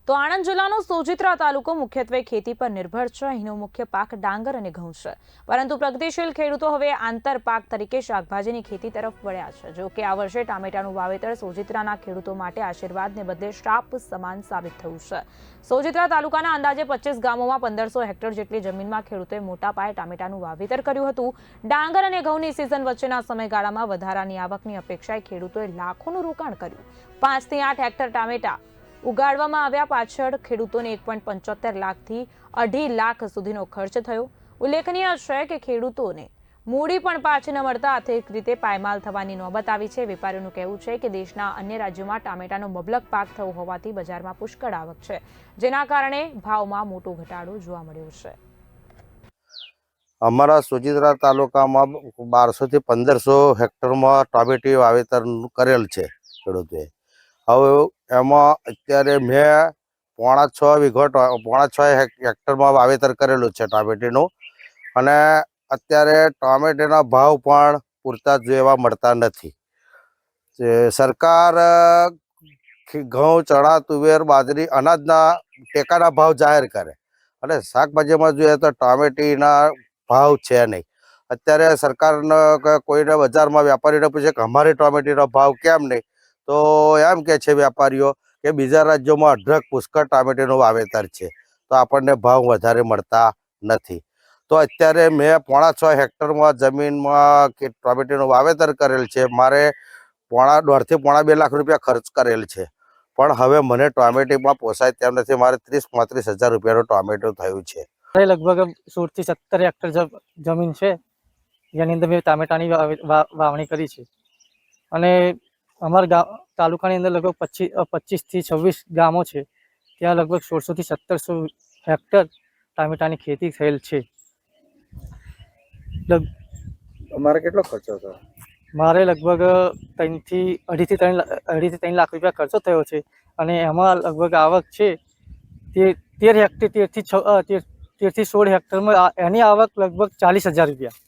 તો આણંદ જિલ્લાનો સોજિત્રા તાલુકો મુખ્યત્વે ખેતી પર નિર્ભર છે। અહીંનો મુખ્ય પાક ડાંગર અને ઘઉં છે, પરંતુ પ્રગતિશીલ ખેડૂતો હવે આંતર પાક તરીકે શાકભાજીની ખેતી તરફ વળ્યા છે। જો કે આ વર્ષે ટામેટાનું વાવેતર સોજિત્રાના ખેડૂતો માટે આશીર્વાદને બદલે શ્રાપ સમાન સાબિત થયું છે। સોજિત્રા તાલુકાના અંદાજે 25 ગામોમાં 1500 હેક્ટર જેટલી જમીનમાં ખેડૂતોએ મોટા પાયે ટામેટાનું વાવેતર કર્યું હતું। ડાંગર અને ઘઉંની સિઝન વચ્ચેના સમયગાળામાં વધારાની આવકની અપેક્ષાએ ખેડૂતોએ લાખોનું રોકાણ કર્યું। 5 થી 8 હેક્ટર ટામેટા ઉગાડવામાં આવ્યા પાછળ ખેડૂતોને 1.75 લાખથી 2.5 લાખ સુધીનો ખર્ચ થયો। ઉલ્લેખનીય છે કે ખેડૂતોને મૂડી પણ પાછી ન મળતા આર્થિક રીતે પાયમાલ થવાની નોબત આવી છે। વેપારીઓનું કહેવું છે કે દેશના અન્ય રાજ્યોમાં ટામેટાનો મબલક પાક થયો હોવાથી બજારમાં પુષ્કળ આવક છે, જેના કારણે ભાવમાં મોટો ઘટાડો જોવા મળ્યો છે। અમારા સોજિત્રા તાલુકામાં 1200 થી 1500 હેક્ટરમાં ટામેટી વાવેતર કરેલ છે ખેડૂતોએ। હવે એમાં અત્યારે મેં 5.6 હેક્ટરમાં વાવેતર કરેલું છે ટામેટીનું, અને અત્યારે ટામેટીના ભાવ પણ પૂરતા જેવા મળતા નથી। સરકાર ઘઉં, ચણા, તુવેર, બાજરી, અનાજના ટેકાના ભાવ જાહેર કરે, અને શાકભાજીમાં જોઈએ તો ટામેટીના ભાવ છે નહીં। અત્યારે સરકારને કોઈને બજારમાં વેપારીને પૂછે કે અમારી ટામેટીનો ભાવ કેમ નહીં, તો એમ કે છે વેપારીઓ કે બીજા રાજ્યોમાં અઢળક પુષ્કળ ટામેટીનું વાવેતર છે, તો આપણને ભાવ વધારે મળતા નથી। તો અત્યારે મેં 5.6 હેક્ટરમાં જમીનમાં ટામેટીનું વાવેતર કરેલ છે। મારે 1.5 થી 2.5 લાખ રૂપિયા ખર્ચ કરેલ છે, પણ હવે મને ટામેટીમાં પોસાય તેમ નથી। મારે 30-35 હજાર રૂપિયાનું ટામેટું થયું છે। લગભગ 16 થી 17 હેક્ટર જમીન છે, જેની અંદર મેં ટામેટાની વાવણી કરી છે, અને અમારા તાલુકાની અંદર લગભગ 25 થી 26 ગામો છે, ત્યાં લગભગ 1600 થી 1700 હેક્ટર ટામેટાની ખેતી થયેલ છે। અમારે કેટલો ખર્ચો થયો? મારે લગભગ 3 થી 3 લાખ રૂપિયા ખર્ચો થયો છે, અને એમાં લગભગ આવક છે 13 થી 16 હેક્ટરમાં એની આવક લગભગ 40,000 રૂપિયા।